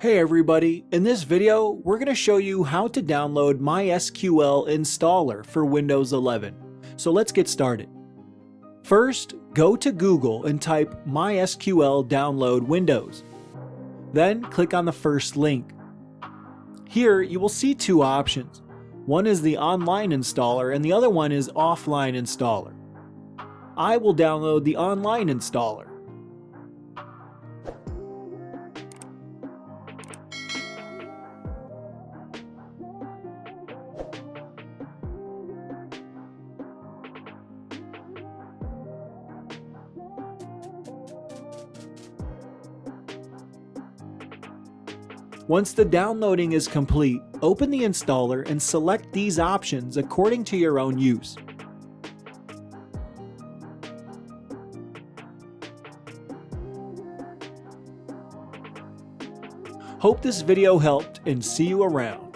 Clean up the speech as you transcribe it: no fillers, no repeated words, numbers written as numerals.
Hey everybody, in this video we're going to show you how to download MySQL Installer for Windows 11. So let's get started. First, go to Google and type MySQL download Windows. Then click on the first link. Here you will see two options. One is the online installer and the other one is offline installer. I will download the online installer. Once the downloading is complete, open the installer and select these options according to your own use. Hope this video helped and see you around.